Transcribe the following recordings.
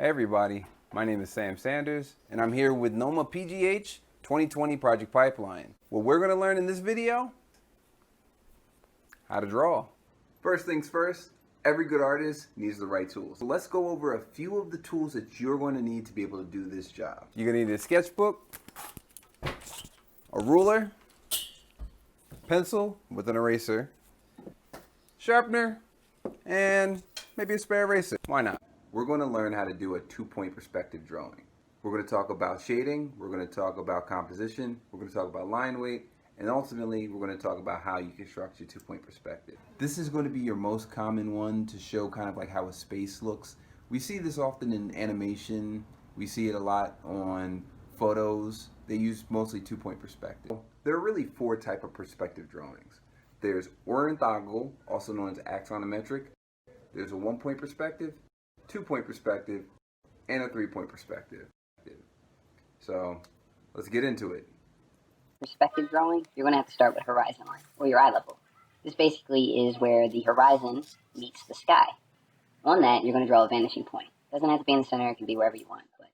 Hey everybody, my name is Sam Sanders and I'm here with NOMA PGH 2020 Project Pipeline. What we're going to learn in this video, how to draw. First things first, every good artist needs the right tools. So let's go over a few of the tools that you're going to need to be able to do this job. You're going to need a sketchbook, a ruler, pencil with an eraser, sharpener, and maybe a spare eraser. Why not? We're going to learn how to do a two-point perspective drawing. We're going to talk about shading, we're going to talk about composition, we're going to talk about line weight, and ultimately we're going to talk about how you construct your two-point perspective. This is going to be your most common one to show kind of like how a space looks. We see this often in animation, we see it a lot on photos. They use mostly two-point perspective. There are really four types of perspective drawings. There's orthogonal, also known as axonometric. There's a one-point perspective, two-point perspective, and a three-point perspective. So let's get into it. Perspective drawing, you're going to have to start with horizon line, or your eye level. This basically is where the horizon meets the sky. On that, you're going to draw a vanishing point. It doesn't have to be in the center, it can be wherever you want, but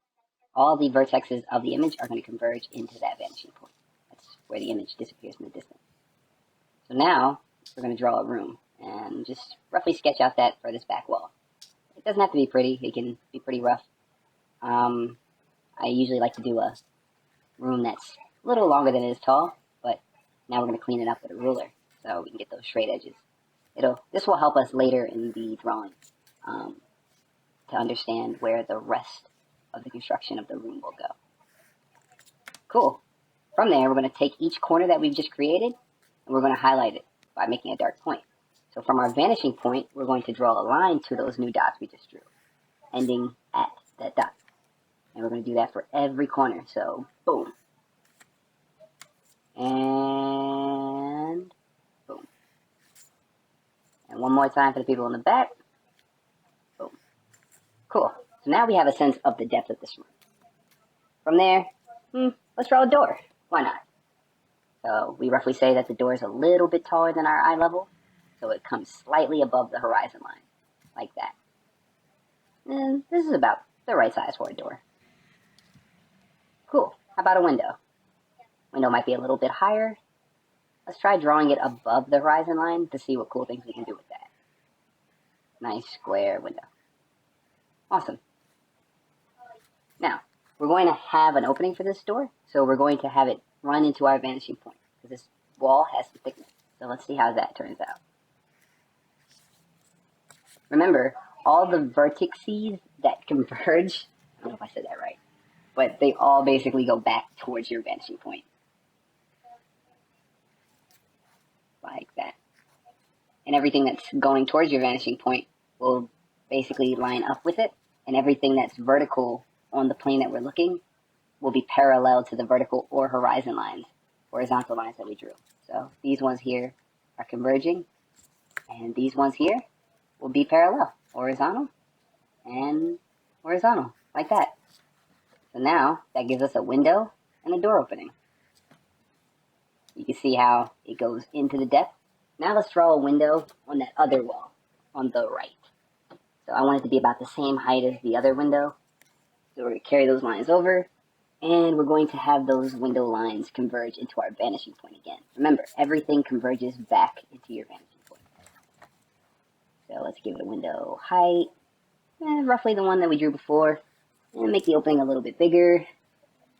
all the vertexes of the image are going to converge into that vanishing point. That's where the image disappears in the distance. So now, we're going to draw a room, and just roughly sketch out that furthest back wall. It doesn't have to be pretty, it can be pretty rough. I usually like to do a room that's a little longer than it is tall, but now we're going to clean it up with a ruler so we can get those straight edges. This will help us later in the drawing to understand where the rest of the construction of the room will go. Cool. From there, we're going to take each corner that we've just created and we're going to highlight it by making a dark point. So from our vanishing point, we're going to draw a line to those new dots we just drew, ending at that dot. And we're going to do that for every corner. So, boom. And boom. And one more time for the people in the back. Boom. Cool. So now we have a sense of the depth of this room. From there, let's draw a door. Why not? So we roughly say that the door is a little bit taller than our eye level. So it comes slightly above the horizon line. Like that. And this is about the right size for a door. Cool. How about a window? Window might be a little bit higher. Let's try drawing it above the horizon line to see what cool things we can do with that. Nice square window. Awesome. Now, we're going to have an opening for this door, so we're going to have it run into our vanishing point, because this wall has some thickness. So let's see how that turns out. Remember, all the vertices that converge, I don't know if I said that right, but they all basically go back towards your vanishing point. Like that. And everything that's going towards your vanishing point will basically line up with it, and everything that's vertical on the plane that we're looking will be parallel to the vertical or horizon lines, horizontal lines that we drew. So these ones here are converging, and these ones here will be parallel, horizontal, and horizontal, like that. So now, that gives us a window and a door opening. You can see how it goes into the depth. Now let's draw a window on that other wall, on the right. So I want it to be about the same height as the other window. So we're going to carry those lines over, and we're going to have those window lines converge into our vanishing point again. Remember, everything converges back into your vanishing point. So let's give it a window height, roughly the one that we drew before, and make the opening a little bit bigger,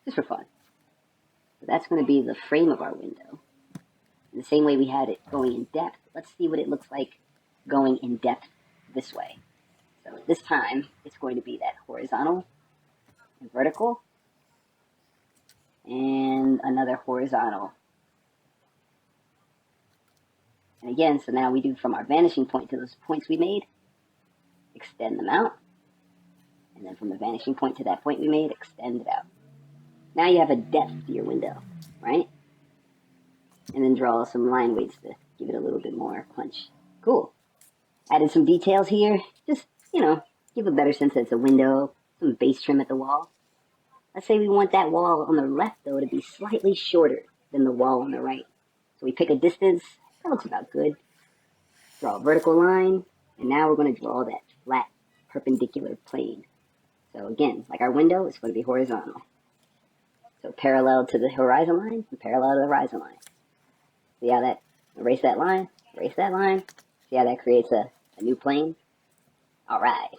just for fun. So that's going to be the frame of our window. In the same way we had it going in depth, let's see what it looks like going in depth this way. So this time, it's going to be that horizontal and vertical, and another horizontal. And again, so now we do from our vanishing point to those points we made, extend them out, and then from the vanishing point to that point we made, extend it out. Now you have a depth to your window, right? And then draw some line weights to give it a little bit more punch. Cool. Added some details here, just, give a better sense that it's a window, some base trim at the wall. Let's say we want that wall on the left, though, to be slightly shorter than the wall on the right. So we pick a distance, that looks about good. Draw a vertical line, and now we're going to draw that flat perpendicular plane. So again, like our window, it's going to be horizontal. So parallel to the horizon line and parallel to the horizon line. See how that, erase that line, See how that creates a new plane? All right.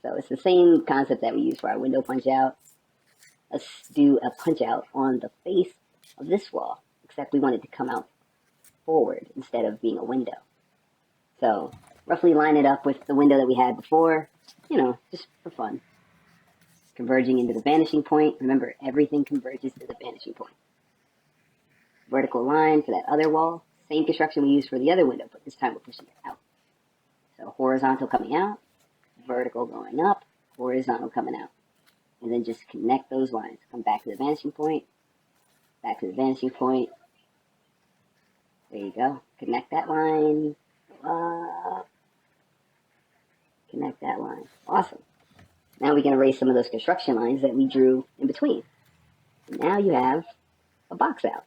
So it's the same concept that we use for our window punch out. Let's do a punch out on the face of this wall, except we want it to come out forward instead of being a window. So roughly line it up with the window that we had before, you know, just for fun. Converging into the vanishing point. Remember, everything converges to the vanishing point. Vertical line for that other wall. Same construction we used for the other window, but this time we're pushing it out. So horizontal coming out, vertical going up, horizontal coming out. And then just connect those lines. Come back to the vanishing point, back to the vanishing point. There you go. Connect that line. Connect that line. Awesome. Now we can erase some of those construction lines that we drew in between. And now you have a box out.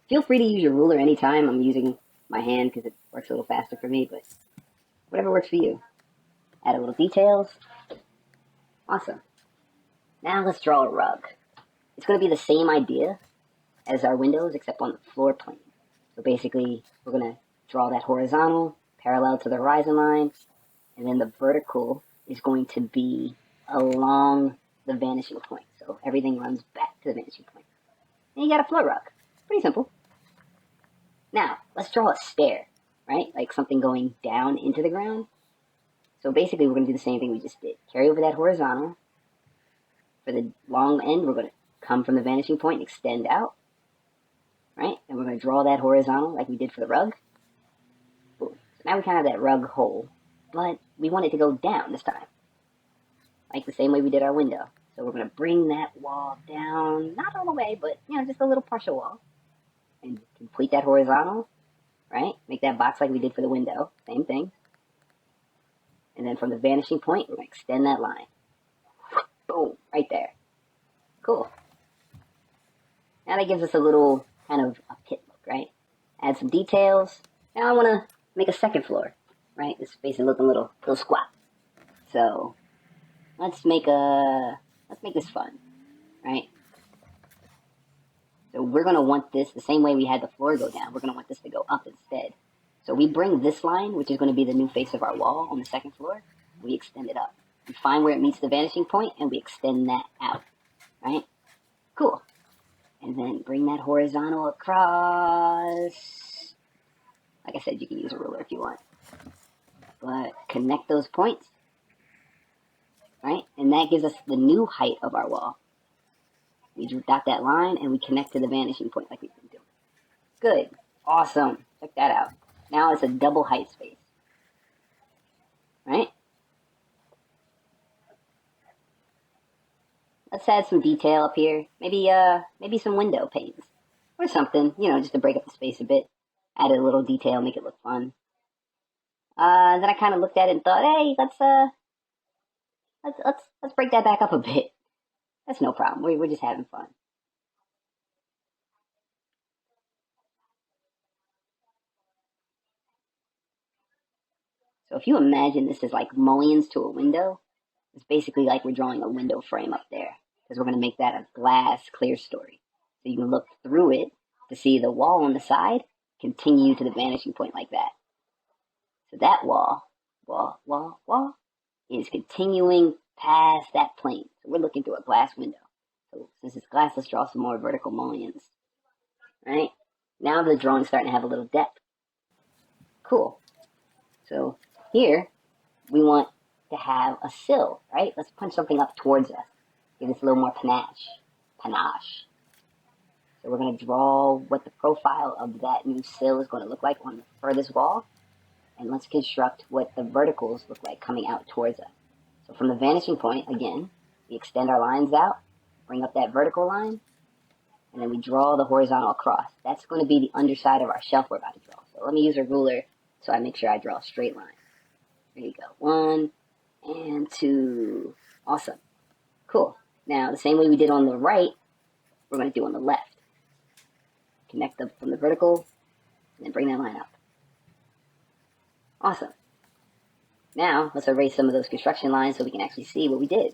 Feel free to use your ruler anytime. I'm using my hand because it works a little faster for me, but whatever works for you. Add a little details. Awesome. Now let's draw a rug. It's going to be the same idea as our windows, except on the floor plane. So basically, we're going to draw that horizontal, parallel to the horizon line, and then the vertical is going to be along the vanishing point. So everything runs back to the vanishing point. And you got a floor rug. Pretty simple. Now, let's draw a stair, right? Like something going down into the ground. So basically, we're going to do the same thing we just did. Carry over that horizontal. For the long end, we're going to come from the vanishing point and extend out, right? And we're going to draw that horizontal like we did for the rug. Boom. So now we kind of have that rug hole, but we want it to go down this time, like the same way we did our window. So we're going to bring that wall down, not all the way, but, you know, just a little partial wall. And complete that horizontal, right? Make that box like we did for the window. Same thing. And then from the vanishing point, we're going to extend that line. Boom, right there. Cool. Now that gives us a little kind of a pit look, right? Add some details. Now I want to make a second floor, right? This space is looking a little squat. So let's make this fun, right? So we're going to want this the same way we had the floor go down. We're going to want this to go up instead. So we bring this line, which is going to be the new face of our wall on the second floor, we extend it up. We find where it meets the vanishing point, and we extend that out, right? Cool. And then bring that horizontal across. Like I said, you can use a ruler if you want. But connect those points, right? And that gives us the new height of our wall. We dot that line, and we connect to the vanishing point like we've been doing. Good. Awesome. Check that out. Now it's a double height space, right? Let's add some detail up here. Maybe some window panes or something, you know, just to break up the space a bit. Add a little detail, make it look fun. Then I kind of looked at it and thought, hey, let's break that back up a bit. That's no problem. We're just having fun. So if you imagine this is like mullions to a window, it's basically like we're drawing a window frame up there because we're going to make that a glass clear story. So you can look through it to see the wall on the side continue to the vanishing point like that. So that wall is continuing past that plane. So we're looking through a glass window. So since it's glass, let's draw some more vertical mullions. Right? Now the drawing's starting to have a little depth. Cool. So here, we want to have a sill, right? Let's punch something up towards us. Give this a little more panache. So we're going to draw what the profile of that new sill is going to look like on the furthest wall. And let's construct what the verticals look like coming out towards us. So from the vanishing point, again, we extend our lines out, bring up that vertical line, and then we draw the horizontal across. That's going to be the underside of our shelf we're about to draw. So let me use a ruler so I make sure I draw a straight line. There you go. 1 and 2. Awesome. Cool. Now, the same way we did on the right, we're going to do on the left. Connect them from the vertical, and then bring that line up. Awesome. Now, let's erase some of those construction lines so we can actually see what we did.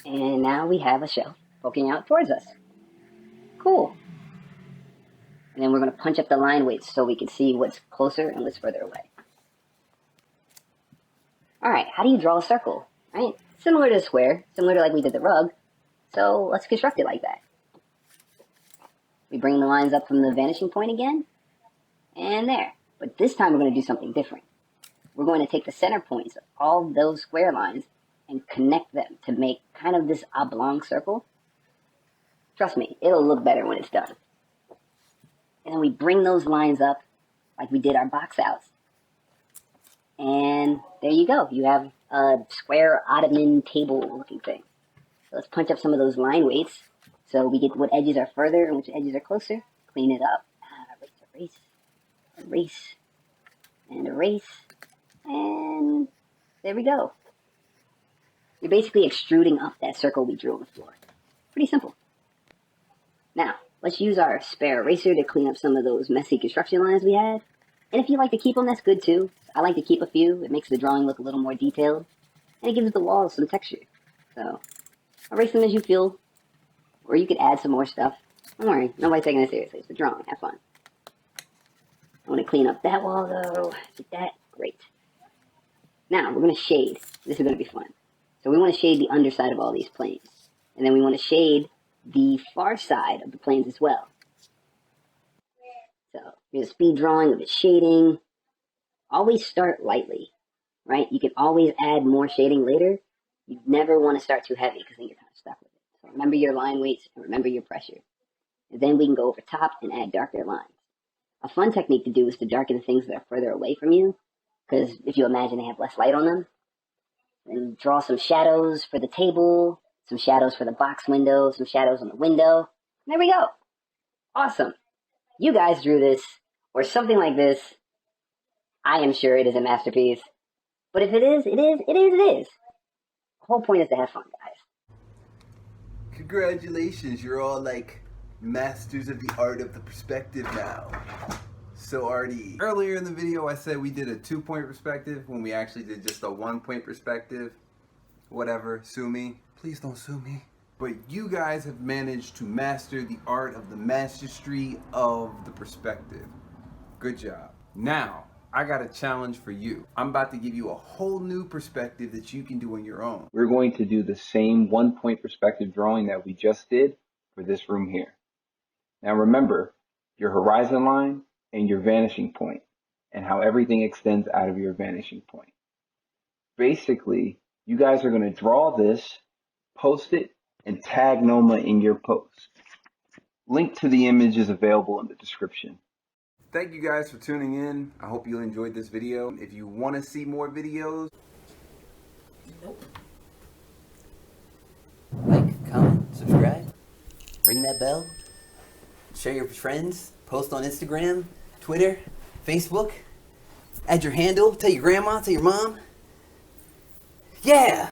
And now we have a shelf poking out towards us. Cool. And then we're going to punch up the line weights so we can see what's closer and what's further away. Alright, how do you draw a circle? Right? Similar to a square, similar to like we did the rug. So let's construct it like that. We bring the lines up from the vanishing point again. And there. But this time we're going to do something different. We're going to take the center points of all those square lines and connect them to make kind of this oblong circle. Trust me, it'll look better when it's done. And then we bring those lines up like we did our box outs. And there you go. You have a square ottoman table looking thing. So let's punch up some of those line weights so we get what edges are further and which edges are closer. Clean it up. Erase, erase, and erase. And there we go. You're basically extruding up that circle we drew on the floor. Pretty simple. Now, let's use our spare eraser to clean up some of those messy construction lines we had. And if you like to keep them, that's good too. I like to keep a few. It makes the drawing look a little more detailed. And it gives the walls some texture. So, erase them as you feel. Or you could add some more stuff. Don't worry, nobody's taking it seriously. It's a drawing. Have fun. I want to clean up that wall though. Did that? Great. Now, we're going to shade. This is going to be fun. So we want to shade the underside of all these planes. And then we want to shade the far side of the planes as well. So here's a speed drawing of the shading. Always start lightly, right? You can always add more shading later. You never want to start too heavy because then you're kind of stuck with it. So remember your line weights and remember your pressure. And then we can go over top and add darker lines. A fun technique to do is to darken things that are further away from you, because if you imagine they have less light on them. And draw some shadows for the table, some shadows for the box window, some shadows on the window. There we go. Awesome. You guys drew this, or something like this. I am sure it is a masterpiece. But if it is, it is, it is, it is. The whole point is to have fun, guys. Congratulations, you're all like masters of the art of the perspective now. So Artie, earlier in the video I said we did a 2-point perspective when we actually did just a 1-point perspective. Whatever, sue me. Please don't sue me. But you guys have managed to master the art of the mastery of the perspective. Good job. Now, I got a challenge for you. I'm about to give you a whole new perspective that you can do on your own. We're going to do the same 1-point perspective drawing that we just did for this room here. Now remember, your horizon line and your vanishing point, and how everything extends out of your vanishing point. Basically, you guys are going to draw this, post it, and tag NOMA in your post. Link to the image is available in the description. Thank you guys for tuning in. I hope you enjoyed this video. If you want to see more videos, like, comment, subscribe, ring that bell, share your friends, post on Instagram, Twitter, Facebook, add your handle, tell your grandma, tell your mom. Yeah!